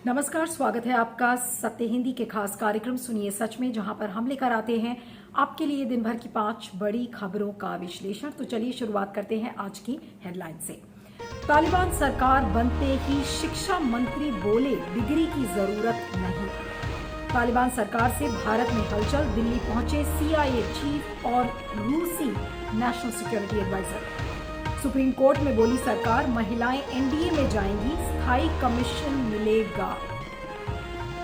नमस्कार, स्वागत है आपका सत्य हिंदी के खास कार्यक्रम सुनिए सच में, जहां पर हम लेकर आते हैं आपके लिए दिन भर की 5 बड़ी खबरों का विश्लेषण। तो चलिए शुरुआत करते हैं आज की हेडलाइन से। तालिबान सरकार बनते ही शिक्षा मंत्री बोले डिग्री की जरूरत नहीं। तालिबान सरकार से भारत में हलचल, दिल्ली पहुंचे CIA चीफ और रूसी national security adviser. Supreme court में बोली सरकार, महिलाएं NDA में जाएंगी, स्थायी कमीशन मिलेगा।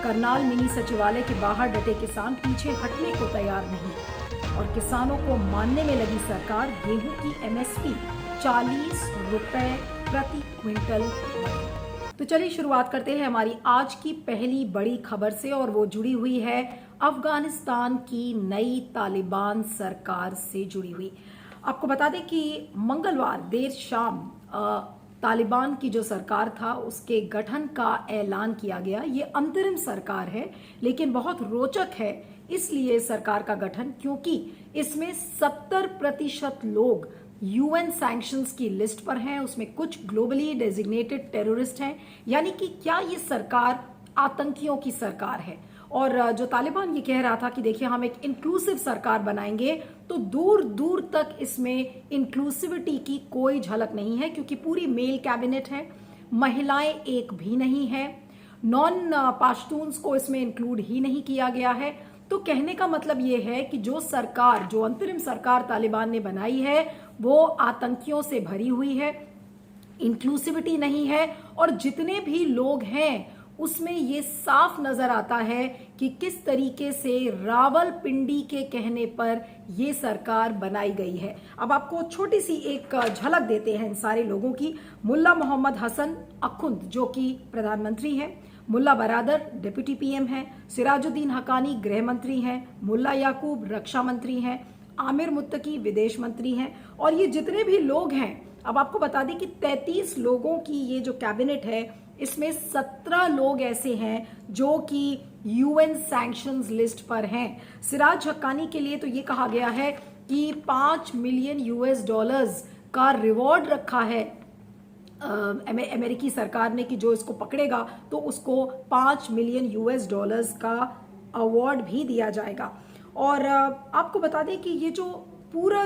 करनाल मिनी सचिवालय के बाहर डटे किसान, पीछे हटने को तैयार नहीं। और किसानों को मानने में लगी सरकार, गेहूं की MSP 40 रुपए प्रति क्विंटल। तो चलिए शुरुआत करते हैं हमारी आज की पहली बड़ी खबर से, और वो जुड़ी हुई है अफगानिस्तान की नई तालिबान सरकार से जुड़ी हुई। आपको बता दें कि मंगलवार देर शाम तालिबान की जो सरकार था उसके गठन का ऐलान किया गया। ये अंतरिम सरकार है, लेकिन बहुत रोचक है इसलिए सरकार का गठन, क्योंकि इसमें 70% लोग UN सैंक्शंस की लिस्ट पर हैं। उसमें कुछ ग्लोबली डेजिग्नेटेड टेररिस्ट हैं। यानी कि क्या ये सरकार आतंकियों की सरकार है? और जो तालिबान ये कह रहा था कि देखिए हम एक इंक्लूसिव सरकार बनाएंगे, तो दूर दूर तक इसमें इंक्लूसिविटी की कोई झलक नहीं है, क्योंकि पूरी मेल कैबिनेट है, महिलाएं एक भी नहीं है, नॉन पाश्तून्स को इसमें इंक्लूड ही नहीं किया गया है। तो कहने का मतलब ये है कि जो सरकार, जो अंतरिम सरकार तालिबान ने बनाई है, वो आतंकियों से भरी हुई है, इंक्लूसिविटी नहीं है। और जितने भी लोग हैं उसमें ये साफ नजर आता है कि किस तरीके से रावलपिंडी के कहने पर ये सरकार बनाई गई है। अब आपको छोटी सी एक झलक देते हैं इन सारे लोगों की। मुल्ला मोहम्मद हसन अखुंद जो कि प्रधानमंत्री हैं, मुल्ला बरादर डिप्टी PM हैं, सिराजुद्दीन हकानी गृह मंत्री हैं, मुल्ला याकूब रक्षा मंत्री हैं, आमिर मुत्तकी विदेश मंत्री हैं। और ये जितने भी लोग हैं, अब आपको बता दें कि 33 लोगों की ये जो कैबिनेट है, इसमें 17 लोग ऐसे हैं जो कि UN सैंक्शंस लिस्ट पर हैं। सिराज हक्कानी के लिए तो ये कहा गया है कि $5 मिलियन का रिवॉर्ड रखा है अमेरिकी सरकार ने, कि जो इसको पकड़ेगा तो उसको $5 मिलियन का अवार्ड भी दिया जाएगा। और आपको बता दें कि ये जो पूरा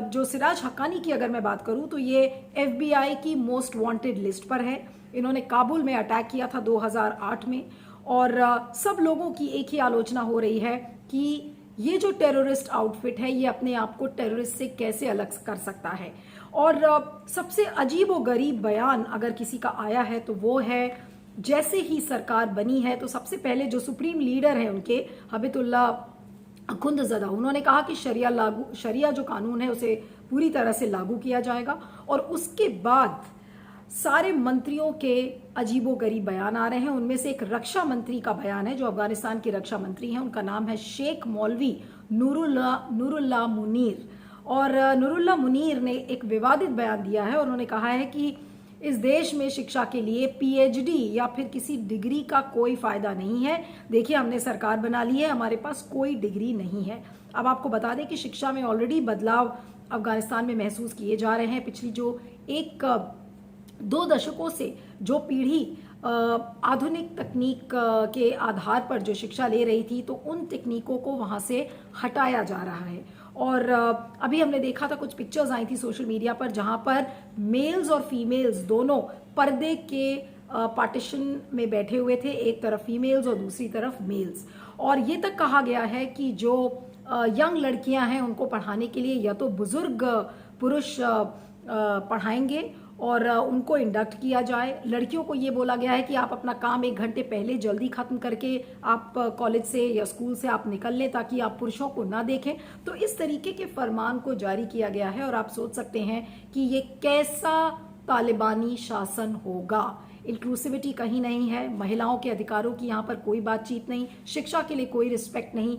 जो सिराज हक्कानी की अगर मैं बात करूं तो ये FBI की मोस्ट वांटेड लिस्ट पर है। इन्होंने काबुल में अटैक किया था 2008 में। और सब लोगों की एक ही आलोचना हो रही है कि ये जो टेररिस्ट आउटफिट है, ये अपने आप को टेररिस्ट से कैसे अलग कर सकता है। और सबसे अजीब व गरीब बयान अगर किसी का आया है तो वो है, जैसे ही सरकार बनी है तो सबसे पहले जो सुप्रीम लीडर है उनके, हबीबुल्ला अखुंदज़दा, उन्होंने कहा कि शरिया जो कानून है उसे पूरी तरह से लागू किया जाएगा। और उसके बाद सारे मंत्रियों के अजीबोगरीब बयान आ रहे हैं। उनमें से एक रक्षा मंत्री का बयान है, जो अफगानिस्तान के रक्षा मंत्री हैं, उनका नाम है शेख मौलवी नूरुल्लाह मुनीर। और नूरुल्लाह मुनीर ने एक विवादित बयान दिया है। उन्होंने कहा है कि इस देश में शिक्षा के लिए PhD या फिर किसी डिग्री का कोई फायदा नहीं है। देखिए, हमने सरकार बना ली है, हमारे पास कोई डिग्री नहीं है। अब आपको बता दें कि शिक्षा में ऑलरेडी बदलाव अफगानिस्तान में महसूस किए जा रहे हैं। पिछली जो 1-2 दशकों से जो पीढ़ी आधुनिक तकनीक के आधार पर जो शिक्षा ले रही थी, तो उन तकनीकों को वहां से हटाया जा रहा है। और अभी हमने देखा था, कुछ पिक्चर्स आई थी सोशल मीडिया पर, जहां पर मेल्स और फीमेल्स दोनों पर्दे के पार्टीशन में बैठे हुए थे, एक तरफ फीमेल्स और दूसरी तरफ मेल्स। और ये तक कहा गया है कि जो यंग लड़कियां हैं उनको पढ़ाने के लिए या तो बुजुर्ग पुरुष पढ़ाएंगे और उनको इंडक्ट किया जाए। लड़कियों को ये बोला गया है कि आप अपना काम 1 घंटे पहले जल्दी खत्म करके आप कॉलेज से या स्कूल से आप निकल लें, ताकि आप पुरुषों को ना देखें। तो इस तरीके के फरमान को जारी किया गया है। और आप सोच सकते हैं कि ये कैसा तालिबानी शासन होगा। इंक्लूसिविटी कहीं नहीं है, महिलाओं के अधिकारों की यहाँ पर कोई बातचीत नहीं, शिक्षा के लिए कोई रिस्पेक्ट नहीं।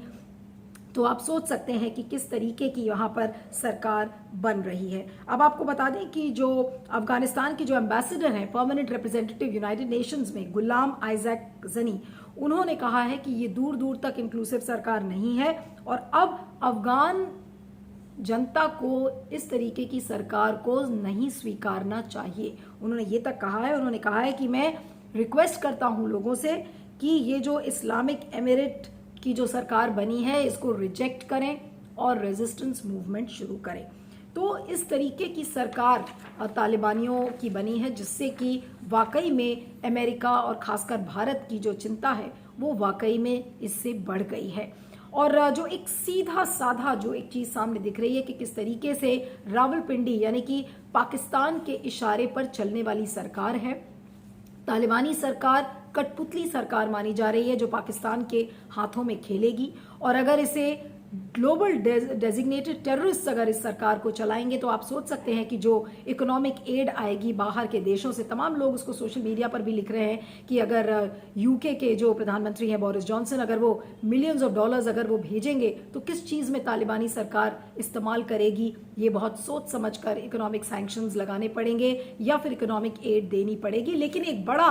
तो आप सोच सकते हैं कि किस तरीके की यहाँ पर सरकार बन रही है। अब आपको बता दें कि जो अफगानिस्तान के जो एम्बेसडर हैं, परमानेंट रिप्रेजेंटेटिव यूनाइटेड नेशंस में, गुलाम आइजैक जनी, उन्होंने कहा है कि ये दूर दूर तक इंक्लूसिव सरकार नहीं है। और अब अफगान जनता को इस तरीके की सरकार को नहीं स्वीकारना चाहिए। उन्होंने ये तक कहा है, उन्होंने कहा है कि मैं रिक्वेस्ट करता हूं लोगों से कि ये जो इस्लामिक एमिरेट की जो सरकार बनी है इसको रिजेक्ट करें और रेजिस्टेंस मूवमेंट शुरू करें। तो इस तरीके की सरकार तालिबानियों की बनी है जिससे कि वाकई में अमेरिका और खासकर भारत की जो चिंता है वो वाकई में इससे बढ़ गई है। और जो एक सीधा साधा जो एक चीज सामने दिख रही है कि किस तरीके से रावलपिंडी यानी कि पाकिस्तान के इशारे पर चलने वाली सरकार है, तालिबानी सरकार कठपुतली सरकार मानी जा रही है जो पाकिस्तान के हाथों में खेलेगी। और अगर इसे ग्लोबल डेजिग्नेटेड टेररिस्ट अगर इस सरकार को चलाएंगे तो आप सोच सकते हैं कि जो इकोनॉमिक एड आएगी बाहर के देशों से, तमाम लोग उसको सोशल मीडिया पर भी लिख रहे हैं कि अगर यूके के जो प्रधानमंत्री हैं बोरिस जॉनसन अगर वो मिलियंस ऑफ डॉलर्स अगर वो भेजेंगे तो किस चीज में तालिबानी सरकार इस्तेमाल करेगी, ये बहुत सोच समझकर इकोनॉमिक सैंक्शंस लगाने पड़ेंगे या फिर इकोनॉमिक एड देनी पड़ेगी। लेकिन एक बड़ा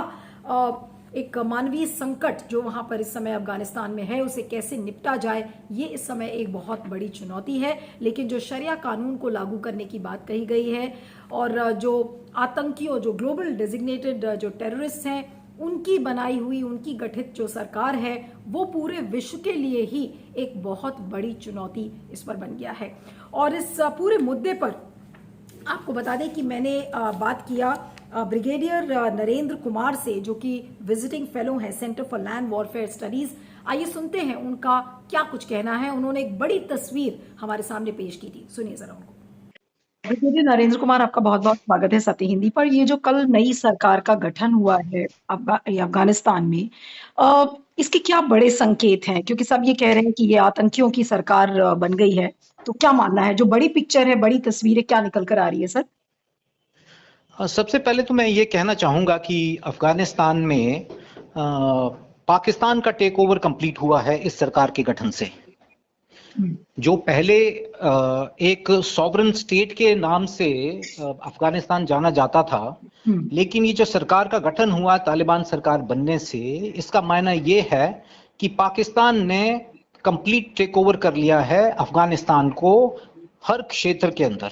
एक मानवीय संकट जो वहां पर इस समय अफगानिस्तान में है उसे कैसे निपटा जाए ये इस समय एक बहुत बड़ी चुनौती है। लेकिन जो शरिया कानून को लागू करने की बात कही गई है और जो आतंकियों जो ग्लोबल डेजिग्नेटेड जो टेररिस्ट हैं उनकी बनाई हुई उनकी गठित जो सरकार है वो पूरे विश्व के लिए ही एक बहुत बड़ी चुनौती इस पर बन गया है। और इस पूरे मुद्दे पर आपको बता दें कि मैंने बात किया ब्रिगेडियर नरेंद्र कुमार से जो कि विजिटिंग फेलो हैं centre for land warfare studies. आइए सुनते हैं उनका क्या कुछ कहना है। उन्होंने एक बड़ी तस्वीर हमारे सामने पेश की थी, सुनिए जरा उनको। ब्रिगेडियर नरेंद्र कुमार, आपका बहुत बहुत स्वागत है सत्य हिंदी पर। ये जो कल नई सरकार का गठन हुआ है अफगानिस्तान में, इसके क्या बड़े संकेत हैं? क्योंकि सब ये कह रहे हैं कि ये आतंकियों की सरकार बन गई है, तो क्या मानना है? जो बड़ी पिक्चर है, बड़ी तस्वीर है, क्या निकल कर आ रही है सर? सबसे पहले तो मैं ये कहना चाहूंगा कि अफगानिस्तान में पाकिस्तान का टेक ओवर कंप्लीट हुआ है इस सरकार के गठन से। जो पहले एक सॉवरन स्टेट के नाम से अफगानिस्तान जाना जाता था, लेकिन ये जो सरकार का गठन हुआ तालिबान सरकार बनने से, इसका मायना ये है कि पाकिस्तान ने कंप्लीट टेक ओवर कर लिया है अफगानिस्तान को हर क्षेत्र के अंदर,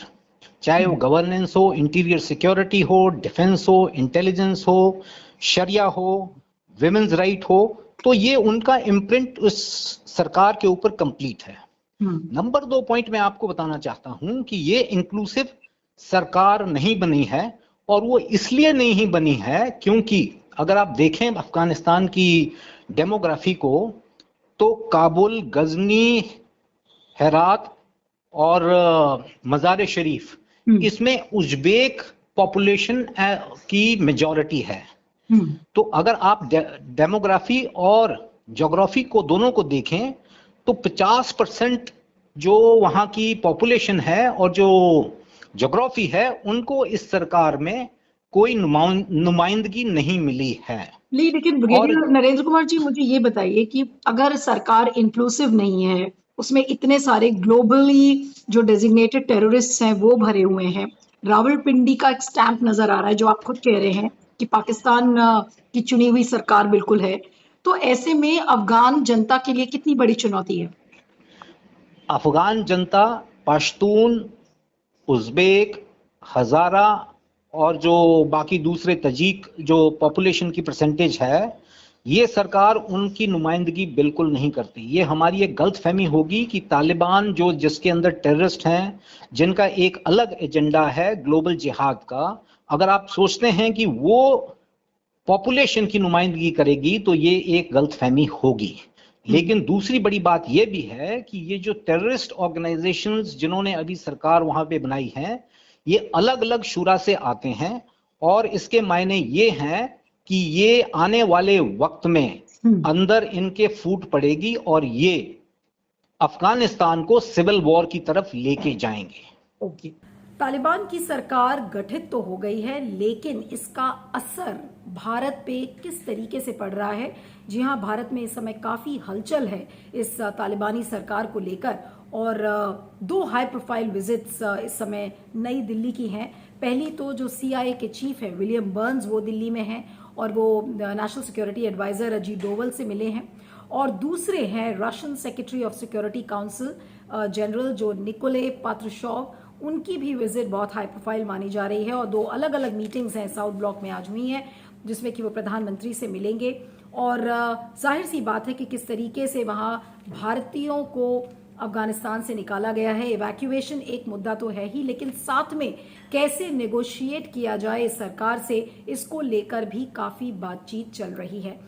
चाहे वो गवर्नेंस हो, इंटीरियर सिक्योरिटी हो, डिफेंस हो, इंटेलिजेंस हो, शरिया हो, विमेन्स राइट हो। तो ये उनका इम्प्रिंट उस सरकार के ऊपर कंप्लीट है। नंबर 2 पॉइंट मैं आपको बताना चाहता हूं कि ये इंक्लूसिव सरकार नहीं बनी है, और वो इसलिए नहीं बनी है क्योंकि अगर आप देखें अफगानिस्तान की डेमोग्राफी को, तो काबुल, गजनी, हेरात और मजार शरीफ, इसमें उज्बेक पॉपुलेशन की मेजॉरिटी है। तो अगर आप डेमोग्राफी और ज्योग्राफी को दोनों को देखें तो 50% जो वहां की पॉपुलेशन है और जो ज्योग्राफी है उनको इस सरकार में कोई नुमाइंदगी नहीं मिली है। लेकिन ब्रिगेडियर नरेंद्र कुमार जी, मुझे ये बताइए कि अगर सरकार इंक्लूसिव नहीं है, उसमें इतने सारे ग्लोबली जो डेजिग्नेटेड टेररिस्ट हैं वो भरे हुए हैं, रावलपिंडी का एक स्टैंप नजर आ रहा है जो आप खुद कह रहे हैं कि पाकिस्तान की चुनी हुई सरकार बिल्कुल है, तो ऐसे में अफगान जनता के लिए कितनी बड़ी चुनौती है? अफगान जनता पश्तून, उज़्बेक, हज़ारा और जो बाकी दूसरे तजीक जो पॉपुलेशन की परसेंटेज है, ये सरकार उनकी नुमाइंदगी बिल्कुल नहीं करती। ये हमारी एक गलतफहमी होगी कि तालिबान जो जिसके अंदर टेररिस्ट हैं, जिनका एक अलग एजेंडा है ग्लोबल जिहाद का, अगर आप सोचते हैं कि वो पॉपुलेशन की नुमाइंदगी करेगी तो ये एक गलतफहमी होगी। लेकिन दूसरी बड़ी बात यह भी है कि ये जो टेररिस्ट ऑर्गेनाइजेशंस जिन्होंने अभी सरकार वहां पे बनाई है, ये अलग अलग शुरा से आते हैं, और इसके मायने ये हैं कि ये आने वाले वक्त में अंदर इनके फूट पड़ेगी और ये अफगानिस्तान को सिविल वॉर की तरफ लेके जाएंगे। ओके, तालिबान की सरकार गठित तो हो गई है, लेकिन इसका असर भारत पे किस तरीके से पड़ रहा है? जी हाँ, भारत में इस समय काफी हलचल है इस तालिबानी सरकार को लेकर, और 2 हाई प्रोफाइल विजिट्स इस समय नई दिल्ली की हैं। पहली तो जो CIA के चीफ है विलियम बर्न्स, वो दिल्ली में हैं और वो national security adviser Ajit Doval से मिले हैं, और दूसरे हैं Russian secretary of security council general जो निकोले पात्रुशोव, उनकी भी विजिट बहुत हाई प्रोफाइल मानी जा रही है, और 2 अलग अलग मीटिंग्स हैं साउथ ब्लॉक में आज हुई हैं। जिसमें कि वो प्रधानमंत्री से मिलेंगे। और जाहिर सी बात है कि किस तरीके से वहाँ भारतीयों को अफगानिस्तान से निकाला गया है, इवैक्यूएशन एक मुद्दा तो है ही, लेकिन साथ में कैसे नेगोशिएट किया जाए इस सरकार से, इसको लेकर भी काफ़ी बातचीत चल रही है।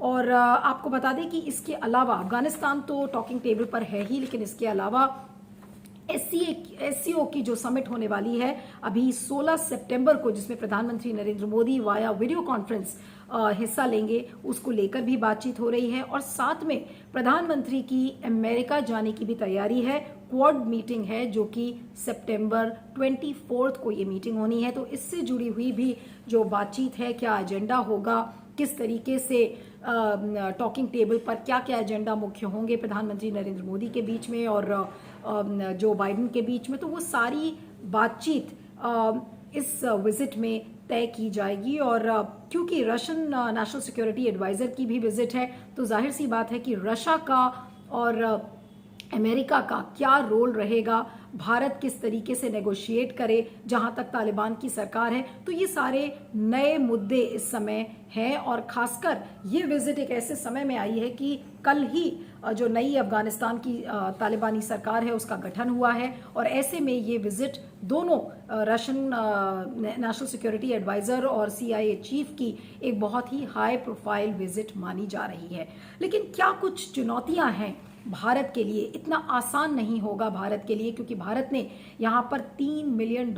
और आपको बता दें कि इसके अलावा अफगानिस्तान तो टॉकिंग टेबल पर है ही, लेकिन इसके अलावा SCO की जो समिट होने वाली है अभी 16 सितंबर को, जिसमें प्रधानमंत्री Narendra Modi via video conference हिस्सा लेंगे, उसको लेकर भी बातचीत हो रही है। और साथ में प्रधानमंत्री की अमेरिका जाने की भी तैयारी है। क्वाड मीटिंग है जो कि सितंबर 24 को ये मीटिंग होनी है, तो इससे जुड़ी हुई भी जो बातचीत है, क्या एजेंडा होगा, किस तरीके से टॉकिंग टेबल पर क्या क्या एजेंडा मुख्य होंगे प्रधानमंत्री नरेंद्र मोदी के बीच में और जो बाइडेन के बीच में, तो वो सारी बातचीत इस विजिट में तय की जाएगी। और क्योंकि रशियन नेशनल सिक्योरिटी एडवाइजर की भी विजिट है, तो जाहिर सी बात है कि रशिया का और अमेरिका का क्या रोल रहेगा, भारत किस तरीके से नेगोशिएट करे जहां तक तालिबान की सरकार है, तो ये सारे नए मुद्दे इस समय हैं। और खासकर ये विजिट एक ऐसे समय में आई है कि कल ही जो नई अफगानिस्तान की तालिबानी सरकार है उसका गठन हुआ है, और ऐसे में ये विजिट दोनों रशियन नेशनल सिक्योरिटी एडवाइजर और CIA चीफ की एक बहुत ही हाई प्रोफाइल विजिट मानी जा रही है। लेकिन क्या कुछ चुनौतियां हैं भारत के लिए, इतना आसान नहीं होगा भारत के लिए, क्योंकि भारत ने यहाँ पर $3 मिलियन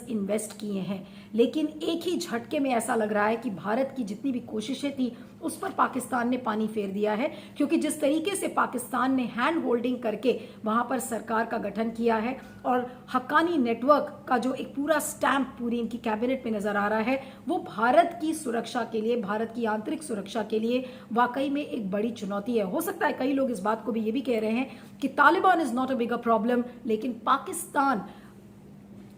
इन्वेस्ट किए हैं। लेकिन एक ही झटके में ऐसा लग रहा है कि भारत की जितनी भी कोशिशें थी उस पर पाकिस्तान ने पानी फेर दिया है, क्योंकि जिस तरीके से पाकिस्तान ने हैंड होल्डिंग करके वहां पर सरकार का गठन किया है और हक्कानी नेटवर्क का जो एक पूरा स्टैंप पूरी इनकी कैबिनेट में नजर आ रहा है, वो भारत की सुरक्षा के लिए, भारत की आंतरिक सुरक्षा के लिए वाकई में एक बड़ी चुनौती है। हो सकता है कई लोग इस बात को भी ये भी कह रहे हैं कि Taliban is not a bigger problem, लेकिन पाकिस्तान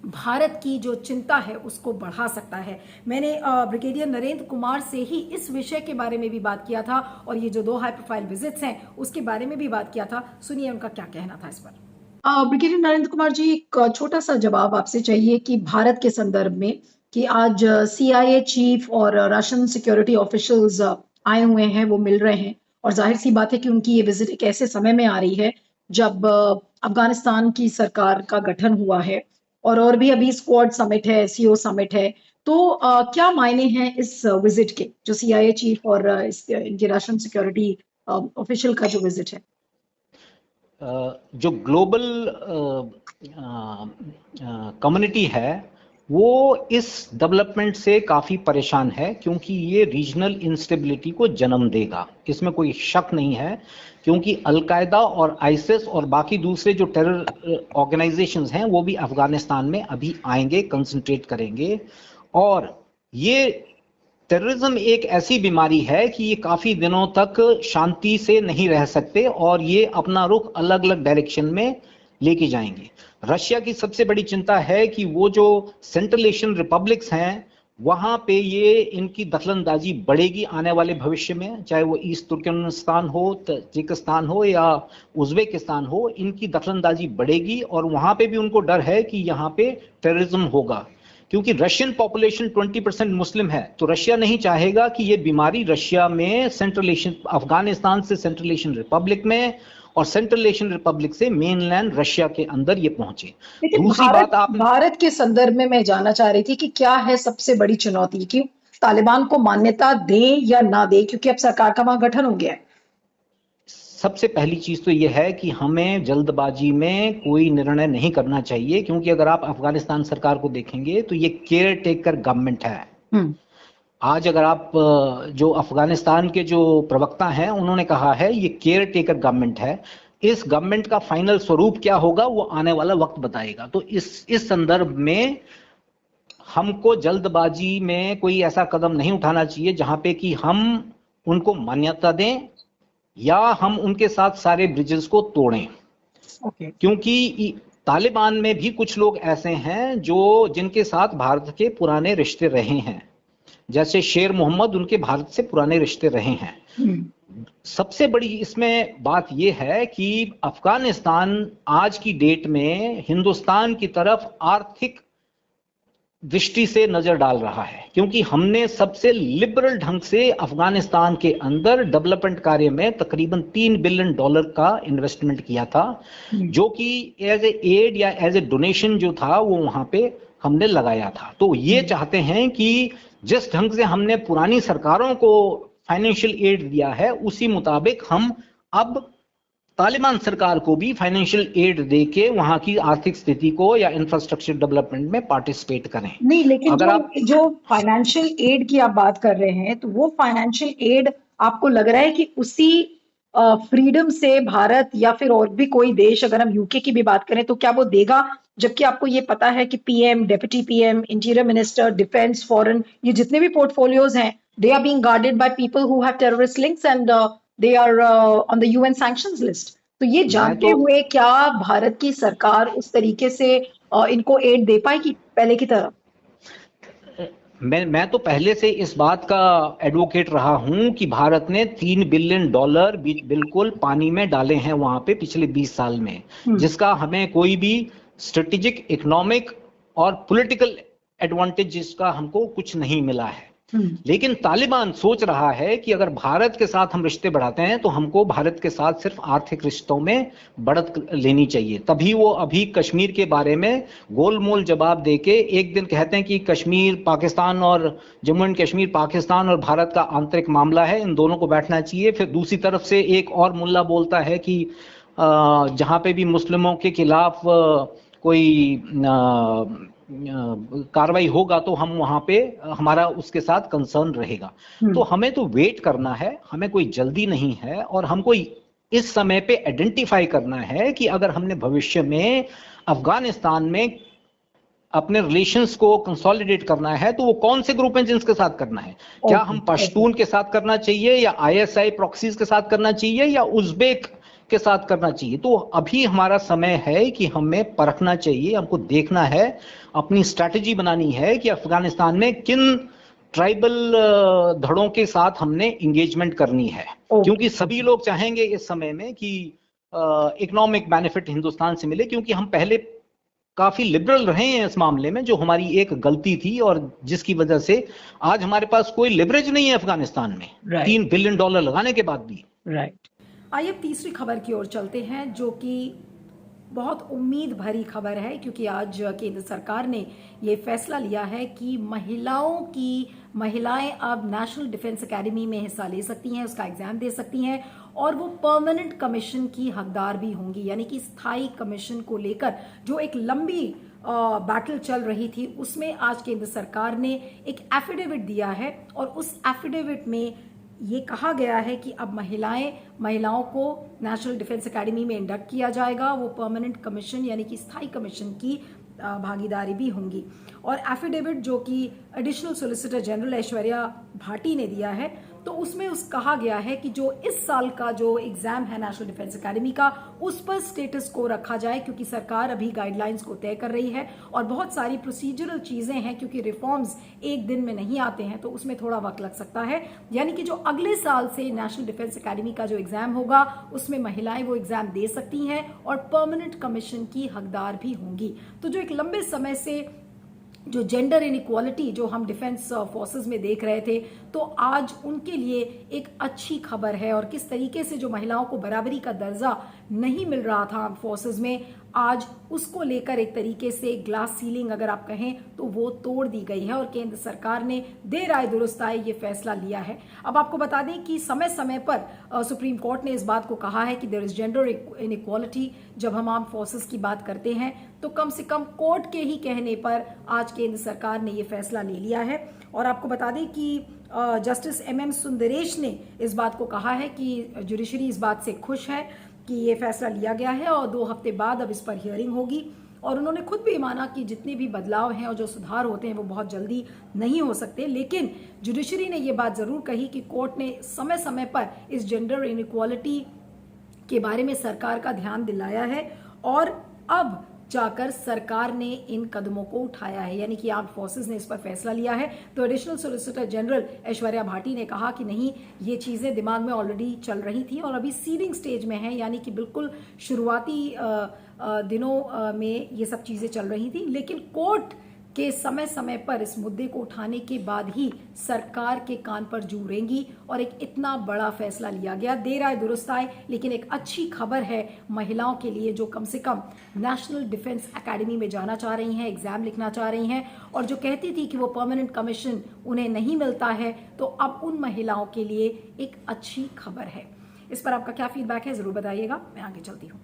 भारत की जो चिंता है उसको बढ़ा सकता है। मैंने ब्रिगेडियर नरेंद्र कुमार से ही इस विषय के बारे में भी बात किया था, और ये जो 2 हाई प्रोफाइल विजिट्स हैं उसके बारे में भी बात किया था। सुनिए उनका क्या कहना था इस पर। ब्रिगेडियर नरेंद्र कुमार जी, एक छोटा सा जवाब आपसे चाहिए कि भारत के संदर्भ में कि आज CIA चीफ और रशियन सिक्योरिटी ऑफिशियल्स आए हुए हैं, वो मिल रहे हैं, और जाहिर सी बात है कि उनकी ये विजिट एक ऐसे समय में आ रही है जब अफगानिस्तान की सरकार का गठन हुआ है, और भी अभी स्क्वाड समिट है, SCO समिट है, तो क्या मायने हैं इस विजिट के, जो CIA चीफ और इनके रशियन सिक्योरिटी ऑफिशियल का जो विजिट है? जो ग्लोबल कम्युनिटी है वो इस डेवलपमेंट से काफी परेशान है, क्योंकि ये रीजनल इंस्टेबिलिटी को जन्म देगा, इसमें कोई शक नहीं है। क्योंकि अलकायदा और आईसिस और बाकी दूसरे जो टेरर ऑर्गेनाइजेशंस हैं वो भी अफगानिस्तान में अभी आएंगे, कंसंट्रेट करेंगे। और ये टेररिज्म एक ऐसी बीमारी है कि ये काफी दिनों तक शांति से नहीं रह सकते और ये अपना रुख अलग अलग डायरेक्शन में लेके जाएंगे। रशिया की सबसे बड़ी चिंता है कि वो जो सेंट्रल एशियन रिपब्लिक्स हैं वहां पे ये इनकी दखलंदाजी बढ़ेगी आने वाले भविष्य में, चाहे वो ईस्ट तुर्कमेनिस्तान हो, तजिकिस्तान हो या उज्बेकिस्तान हो, इनकी दखलंदाजी बढ़ेगी। और वहां पे भी उनको डर है कि यहाँ पे टेररिज्म होगा, क्योंकि रशियन पॉपुलेशन 20% मुस्लिम है, तो रशिया नहीं चाहेगा कि ये बीमारी रशिया में सेंट्रल एशियन, अफगानिस्तान से सेंट्रल एशियन रिपब्लिक में और सेंट्रल एशियन रिपब्लिक से मेनलैंड रशिया के अंदर ये पहुंचे। दूसरी बात, आप भारत के संदर्भ में मैं जानना चाह रही थी कि क्या है सबसे बड़ी चुनौती, कि तालिबान को मान्यता दें या ना दें, क्योंकि अब सरकार का वहां गठन हो गया है। सबसे पहली चीज तो यह है कि हमें जल्दबाजी में कोई निर्णय नहीं करना चाहिए, क्योंकि अगर आप अफगानिस्तान सरकार को देखेंगे तो ये केयर टेकर गवर्नमेंट है। आज अगर आप जो अफगानिस्तान के जो प्रवक्ता हैं उन्होंने कहा है ये केयर टेकर गवर्नमेंट है। इस गवर्नमेंट का फाइनल स्वरूप क्या होगा वो आने वाला वक्त बताएगा। तो इस संदर्भ में हमको जल्दबाजी में कोई ऐसा कदम नहीं उठाना चाहिए जहां पे कि हम उनको मान्यता दें या हम उनके साथ सारे ब्रिजेस को तोड़ें। क्योंकि तालिबान में भी कुछ लोग ऐसे हैं जो जिनके साथ भारत के पुराने रिश्ते रहे हैं, जैसे शेर मोहम्मद, उनके भारत से पुराने रिश्ते रहे हैं। सबसे बड़ी इसमें बात यह है कि अफगानिस्तान आज की डेट में हिंदुस्तान की तरफ आर्थिक दृष्टि से नजर डाल रहा है, क्योंकि हमने सबसे लिबरल ढंग से अफगानिस्तान के अंदर डेवलपमेंट कार्य में तकरीबन $3 बिलियन का इन्वेस्टमेंट किया था, जो कि एज ए एड या एज ए डोनेशन जो था वो वहां पे हमने लगाया था। तो ये चाहते हैं कि जिस ढंग से हमने पुरानी सरकारों को फाइनेंशियल एड दिया है, उसी मुताबिक हम अब तालिबान सरकार को भी फाइनेंशियल एड देके वहां की आर्थिक स्थिति को या इंफ्रास्ट्रक्चर डेवलपमेंट में पार्टिसिपेट करें। नहीं, लेकिन अगर आप जो फाइनेंशियल एड की आप बात कर रहे हैं, तो वो फाइनेंशियल एड आपको लग रहा है कि उसी फ्रीडम से भारत या फिर और भी कोई देश, अगर हम यूके की भी बात करें, तो क्या वो देगा? जबकि आपको ये पता है कि PM, deputy PM, interior minister, defence, foreign, ये जितने भी पोर्टफोलियोज हैं, they are being guarded by people who have terrorist links and they are on the UN sanctions list. तो ये जानते हुए क्या भारत की सरकार उस तरीके से इनको एड दे पाएगी पहले की तरह? मैं तो पहले से इस बात का एडवोकेट रहा हूं कि भारत ने $3 बिलियन बिल्कुल पानी में डाले हैं वहां पे पिछले 20 साल में, जिसका हमें कोई भी स्ट्रेटेजिक, इकोनॉमिक और पॉलिटिकल एडवांटेज जिसका हमको कुछ नहीं मिला है। लेकिन तालिबान सोच रहा है कि अगर भारत के साथ हम रिश्ते बढ़ाते हैं तो हमको भारत के साथ सिर्फ आर्थिक रिश्तों में बढ़त लेनी चाहिए। तभी वो अभी कश्मीर के बारे में गोलमोल जवाब देके एक दिन कहते हैं कि कश्मीर पाकिस्तान और जम्मू एंड कश्मीर पाकिस्तान और भारत का आंतरिक मामला है, इन दोनों को बैठना चाहिए। फिर दूसरी तरफ से एक और मुल्ला बोलता है कि जहां पे भी मुस्लिमों के खिलाफ कोई कार्रवाई होगा तो हम वहां पे हमारा उसके साथ कंसर्न रहेगा। तो हमें तो वेट करना है, हमें कोई जल्दी नहीं है, और हमको इस समय पे आइडेंटिफाई करना है कि अगर हमने भविष्य में अफगानिस्तान में अपने रिलेशंस को कंसोलिडेट करना है तो वो कौन से ग्रुप हैं जिनके साथ करना है। क्या हम पश्तून के साथ करना चाहिए, या आईएसआई प्रॉक्सीज के साथ करना चाहिए, या उज़्बेक के साथ करना चाहिए? तो अभी हमारा समय है कि हमें परखना चाहिए, हमको देखना है, अपनी स्ट्रैटेजी बनानी है कि अफगानिस्तान में किन ट्राइबल धड़ों के साथ हमने इंगेजमेंट करनी है। क्योंकि सभी लोग चाहेंगे इस समय में कि इकोनॉमिक बेनिफिट हिंदुस्तान से मिले, क्योंकि हम पहले काफी लिबरल रहे हैं इस मामले में, जो हमारी एक गलती थी और जिसकी वजह से आज हमारे पास कोई लिवरेज नहीं है अफगानिस्तान में, $3 बिलियन लगाने के बाद भी। आइए अब तीसरी खबर की ओर चलते हैं, जो कि बहुत उम्मीद भरी खबर है, क्योंकि आज केंद्र सरकार ने ये फैसला लिया है कि महिलाएं अब नेशनल डिफेंस एकेडमी में हिस्सा ले सकती हैं, उसका एग्जाम दे सकती हैं, और वो परमानेंट कमीशन की हकदार भी होंगी। यानी कि स्थायी कमीशन को लेकर जो एक लंबी बैटल चल रही थी, उसमें आज केंद्र सरकार ने एक एफिडेविट दिया है, और उस एफिडेविट में ये कहा गया है कि अब महिलाओं को नेशनल डिफेंस एकेडमी में इंडक्ट किया जाएगा, वो परमानेंट कमीशन यानी कि स्थायी कमीशन की भागीदारी भी होंगी। और एफिडेविट जो कि additional solicitor general Aishwarya Bhati ने दिया है, तो उसमें कहा गया है कि जो इस साल का जो एग्जाम है नेशनल डिफेंस एकेडमी का, उस पर स्टेटस को रखा जाए, क्योंकि सरकार अभी गाइडलाइंस को तय कर रही है और बहुत सारी प्रोसीजरल चीजें हैं, क्योंकि रिफॉर्म्स एक दिन में नहीं आते हैं, तो उसमें थोड़ा वक्त लग सकता है। यानी कि जो अगले साल से नेशनल डिफेंस एकेडमी का जो एग्जाम होगा, उसमें महिलाएं वो एग्जाम दे सकती हैं और परमानेंट कमीशन की हकदार भी होंगी। तो जो एक लंबे समय से जो जेंडर इनइक्वालिटी जो हम डिफेंस फोर्सेस में देख रहे थे, तो आज उनके लिए एक अच्छी खबर है। और किस तरीके से जो महिलाओं को बराबरी का दर्जा नहीं मिल रहा था फोर्सेस में, आज उसको लेकर एक तरीके से ग्लास सीलिंग अगर आप कहें तो वो तोड़ दी गई है, और केंद्र सरकार ने देर आए दुरुस्त आए ये फैसला लिया है। अब आपको बता दें कि समय समय पर सुप्रीम कोर्ट ने इस बात को कहा है कि देयर इज जेंडर इनइक्वालिटी। जब हम आर्म फोर्सेस की बात करते हैं तो कम से कम कोर्ट के ही कहने पर आज केंद्र सरकार ने ये फैसला ले लिया है। और आपको बता दें कि जस्टिस MM सुंदरेश ने इस बात को कहा है कि जुडिशरी इस बात से खुश है कि ये फैसला लिया गया है, और 2 हफ्ते बाद अब इस पर हियरिंग होगी। और उन्होंने खुद भी माना कि जितने भी बदलाव हैं और जो सुधार होते हैं वो बहुत जल्दी नहीं हो सकते, लेकिन जुडिशरी ने ये बात जरूर कही कि कोर्ट ने समय समय पर इस जेंडर इनइक्वालिटी के बारे में सरकार का ध्यान दिलाया है, और अब जाकर सरकार ने इन कदमों को उठाया है, यानी कि आर्म्ड फोर्सेस ने इस पर फैसला लिया है। तो additional solicitor general Aishwarya Bhati ने कहा कि नहीं, ये चीजें दिमाग में ऑलरेडी चल रही थी और अभी सीडिंग स्टेज में है, यानी कि बिल्कुल शुरुआती दिनों में ये सब चीजें चल रही थी, लेकिन कोर्ट कि समय समय पर इस मुद्दे को उठाने के बाद ही सरकार के कान पर जू रेंगी और एक इतना बड़ा फैसला लिया गया। देर आए दुरुस्त आए, लेकिन एक अच्छी खबर है महिलाओं के लिए जो कम से कम नेशनल डिफेंस एकेडमी में जाना चाह रही हैं, एग्जाम लिखना चाह रही हैं और जो कहती थी कि वो परमानेंट कमीशन उन्हें नहीं मिलता है, तो अब उन महिलाओं के लिए एक अच्छी खबर है। इस पर आपका क्या फीडबैक है जरूर बताइएगा, मैं आगे चलती हूँ।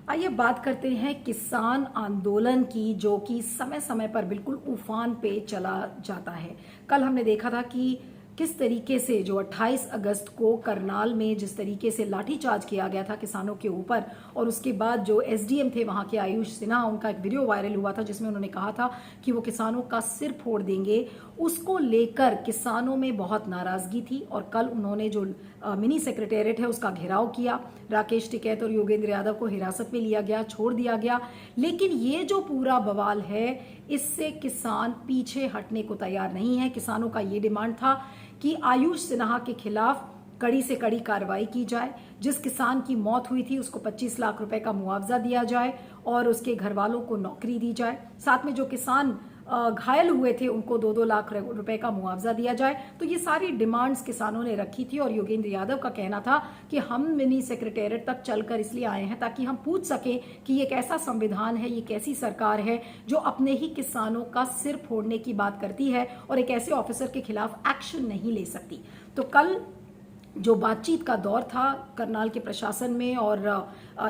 आइए बात करते हैं किसान आंदोलन की, जो कि समय समय पर बिल्कुल उफान पे चला जाता है। कल हमने देखा था कि किस तरीके से जो 28 अगस्त को करनाल में जिस तरीके से लाठीचार्ज किया गया था किसानों के ऊपर, और उसके बाद जो एसडीएम थे वहां के आयुष सिन्हा, उनका एक वीडियो वायरल हुआ था जिसमें उन्होंने कहा था कि वो किसानों का सिर फोड़ देंगे। उसको लेकर किसानों में बहुत नाराजगी थी और कल उन्होंने जो मिनी सेक्रेटेरिएट है उसका घेराव किया। राकेश टिकैत और योगेंद्र यादव को हिरासत में लिया गया, छोड़ दिया गया। लेकिन ये जो पूरा बवाल है, इससे किसान पीछे हटने को तैयार नहीं है। किसानों का ये डिमांड था कि आयुष सिन्हा के खिलाफ कड़ी से कड़ी कार्रवाई की जाए। जिस किसान की मौत हुई थी उसको 25 लाख रुपए का मुआवजा दिया जाए और उसके घर वालों को नौकरी दी जाए। साथ में जो किसान घायल हुए थे उनको 2-2 लाख रुपए का मुआवजा दिया जाए। तो ये सारी डिमांड्स किसानों ने रखी थी और योगेंद्र यादव का कहना था कि हम मिनी सेक्रेटेरिएट तक चलकर इसलिए आए हैं ताकि हम पूछ सकें कि ये कैसा संविधान है, ये कैसी सरकार है जो अपने ही किसानों का सिर फोड़ने की बात करती है और एक ऐसे ऑफिसर के खिलाफ एक्शन नहीं ले सकती। तो कल जो बातचीत का दौर था करनाल के प्रशासन में और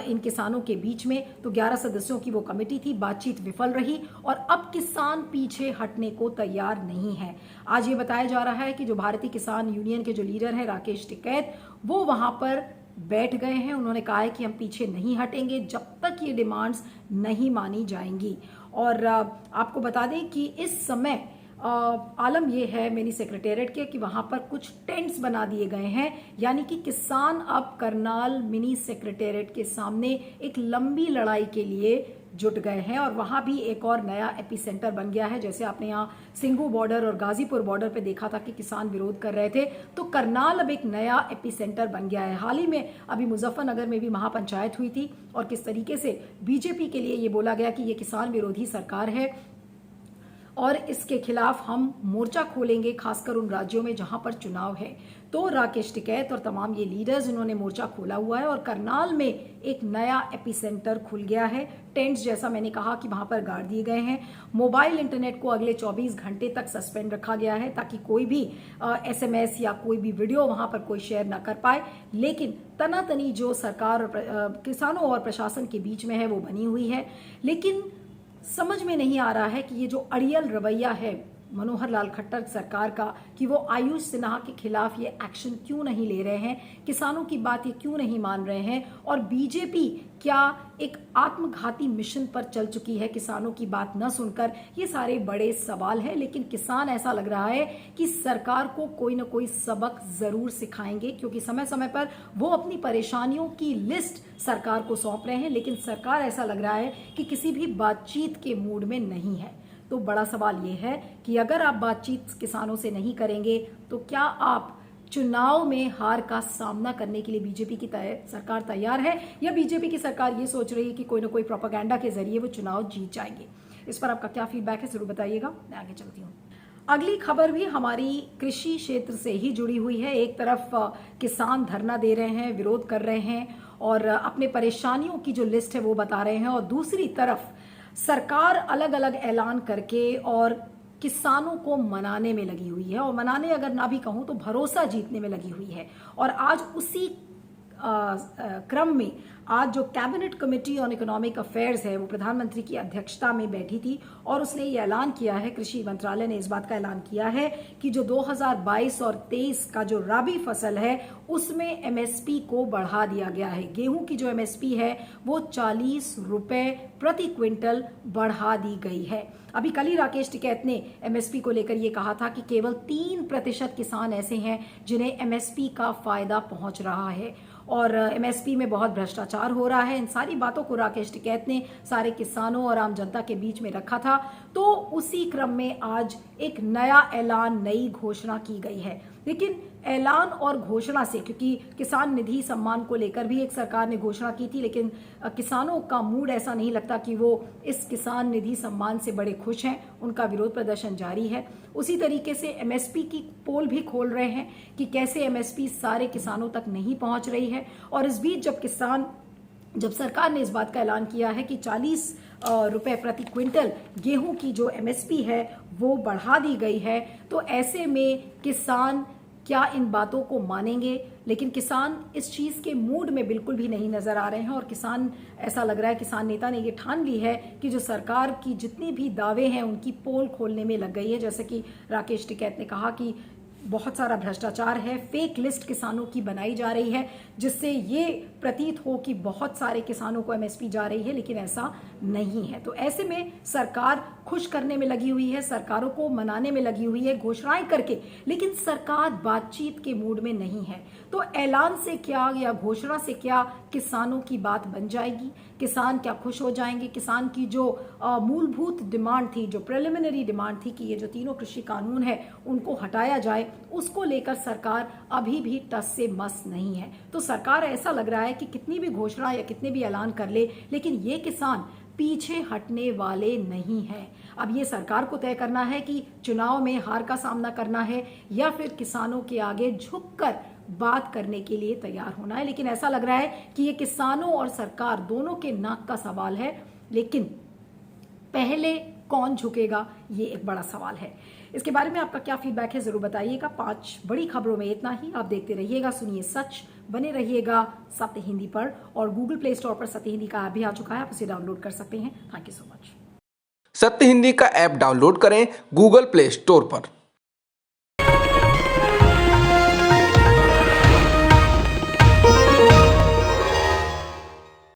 इन किसानों के बीच में, तो 11 सदस्यों की वो कमेटी थी। बातचीत विफल रही और अब किसान पीछे हटने को तैयार नहीं है। आज ये बताया जा रहा है कि जो भारतीय किसान यूनियन के जो लीडर है राकेश टिकैत, वो वहां पर बैठ गए हैं। उन्होंने कहा है कि हम पीछे नहीं हटेंगे जब तक ये डिमांड्स नहीं मानी जाएंगी। और आपको बता दें कि इस समय आलम यह है मिनी सेक्रेटेरिएट के कि वहां पर कुछ टेंट्स बना दिए गए हैं, यानी कि किसान अब करनाल मिनी सेक्रेटेरिएट के सामने एक लंबी लड़ाई के लिए जुट गए हैं। और वहां भी एक और नया एपी सेंटर बन गया है। जैसे आपने यहाँ सिंघू बॉर्डर और गाजीपुर बॉर्डर पे देखा था कि किसान विरोध कर रहे थे, तो करनाल अब एक नया एपी सेंटर बन गया है। हाल ही में अभी मुजफ्फरनगर में भी महापंचायत हुई थी और किस तरीके से बीजेपी के लिए ये बोला गया कि ये किसान विरोधी सरकार है और इसके खिलाफ हम मोर्चा खोलेंगे, खासकर उन राज्यों में जहां पर चुनाव है। तो राकेश टिकैत और तमाम ये लीडर्स इन्होंने मोर्चा खोला हुआ है और करनाल में एक नया एपी सेंटर खुल गया है। टेंट्स जैसा मैंने कहा कि वहां पर गाड़ दिए गए हैं। मोबाइल इंटरनेट को अगले 24 घंटे तक सस्पेंड रखा गया है ताकि कोई भी एसएमएस या कोई भी वीडियो वहां पर कोई शेयर ना कर पाए। लेकिन तनातनी जो सरकार और किसानों और प्रशासन के बीच में है वो बनी हुई है। लेकिन समझ में नहीं आ रहा है कि ये जो अड़ियल रवैया है मनोहर लाल खट्टर सरकार का कि वो आयुष सिन्हा के खिलाफ ये एक्शन क्यों नहीं ले रहे हैं, किसानों की बात ये क्यों नहीं मान रहे हैं, और बीजेपी क्या एक आत्मघाती मिशन पर चल चुकी है किसानों की बात न सुनकर, ये सारे बड़े सवाल हैं। लेकिन किसान ऐसा लग रहा है कि सरकार को कोई ना कोई सबक जरूर सिखाएंगे, क्योंकि समय समय पर वो अपनी परेशानियों की लिस्ट सरकार को सौंप रहे हैं, लेकिन सरकार ऐसा लग रहा है कि किसी भी बातचीत के मूड में नहीं है। तो बड़ा सवाल ये है कि अगर आप बातचीत किसानों से नहीं करेंगे तो क्या आप चुनाव में हार का सामना करने के लिए बीजेपी की सरकार तैयार है, या बीजेपी की सरकार ये सोच रही है कि कोई ना कोई प्रोपेगेंडा के जरिए वो चुनाव जीत जाएंगे। इस पर आपका क्या फीडबैक है जरूर बताइएगा, मैं आगे चलती हूँ। अगली खबर भी हमारी कृषि क्षेत्र से ही जुड़ी हुई है। एक तरफ किसान धरना दे रहे हैं, विरोध कर रहे हैं और अपने परेशानियों की जो लिस्ट है वो बता रहे हैं, और दूसरी तरफ सरकार अलग अलग ऐलान करके और किसानों को मनाने में लगी हुई है, और मनाने अगर ना भी कहूं तो भरोसा जीतने में लगी हुई है। और आज उसी क्रम में आज जो cabinet committee on economic affairs है वो प्रधानमंत्री की अध्यक्षता में बैठी थी और उसने ये ऐलान किया है, कृषि मंत्रालय ने इस बात का ऐलान किया है कि जो 2022 और 23 का जो राबी फसल है उसमें एमएसपी को बढ़ा दिया गया है। गेहूं की जो एमएसपी है वो 40 रुपए प्रति क्विंटल बढ़ा दी गई है। अभी कल ही राकेश टिकैत ने एमएसपी को लेकर ये कहा था कि केवल 3% किसान ऐसे हैं जिन्हें एमएसपी का फायदा पहुंच रहा है और एमएसपी में बहुत भ्रष्टाचार हो रहा है। इन सारी बातों को राकेश टिकैत ने सारे किसानों और आम जनता के बीच में रखा था। तो उसी क्रम में आज एक नया ऐलान, नई घोषणा की गई है। लेकिन ऐलान और घोषणा से, क्योंकि किसान निधि सम्मान को लेकर भी एक सरकार ने घोषणा की थी, लेकिन किसानों का मूड ऐसा नहीं लगता कि वो इस किसान निधि सम्मान से बड़े खुश हैं। उनका विरोध प्रदर्शन जारी है। उसी तरीके से एमएसपी की पोल भी खोल रहे हैं कि कैसे एमएसपी सारे किसानों तक नहीं पहुंच रही है। और इस बीच जब सरकार ने इस बात का ऐलान किया है कि 40 रुपए प्रति क्विंटल गेहूं की जो एमएसपी है वो बढ़ा दी गई है, तो ऐसे में किसान क्या इन बातों को मानेंगे? लेकिन किसान इस चीज के मूड में बिल्कुल भी नहीं नजर आ रहे हैं। और किसान, ऐसा लग रहा है किसान नेता ने ये ठान ली है कि जो सरकार की जितनी भी दावे हैं उनकी पोल खोलने में लग गई है। जैसे कि राकेश टिकैत ने कहा कि बहुत सारा भ्रष्टाचार है, फेक लिस्ट किसानों की बनाई जा रही है, जिससे ये प्रतीत हो कि बहुत सारे किसानों को एमएसपी जा रही है, लेकिन ऐसा नहीं है। तो ऐसे में सरकार खुश करने में लगी हुई है, सरकारों को मनाने में लगी हुई है घोषणाएं करके, लेकिन सरकार बातचीत के मूड में नहीं है। तो ऐलान से क्या या घोषणा से क्या किसानों की बात बन जाएगी? किसान क्या खुश हो जाएंगे? किसान की जो मूलभूत डिमांड थी, जो प्रिलिमिनरी डिमांड थी कि ये जो तीनों कृषि कानून है उनको हटाया जाए, उसको लेकर सरकार अभी भी टस से मस नहीं है। तो सरकार, ऐसा लग रहा है कि कितनी भी घोषणा या कितने भी ऐलान कर ले, लेकिन ये किसान पीछे हटने वाले नहीं हैं। अब ये सरकार को तय करना है कि चुनाव में हार का सामना करना है या फिर किसानों के आगे झुककर बात करने के लिए तैयार होना है। लेकिन ऐसा लग रहा है कि ये किसानों और सरकार दोनों के नाक का सवाल है, लेकिन पहले कौन झुकेगा, ये एक बड़ा सवाल है। इसके बारे में आपका क्या फीडबैक है, जरूर बताइएगा। 5 बड़ी खबरों में इतना ही। आप देखते रहिएगा सुनिए सच, बने रहिएगा सत्य हिंदी पर। और गूगल प्ले स्टोर पर सत्य हिंदी का ऐप भी आ चुका है, आप उसे डाउनलोड कर सकते हैं। Thank you so much. सत्य हिंदी का ऐप डाउनलोड करें गूगल प्ले स्टोर पर।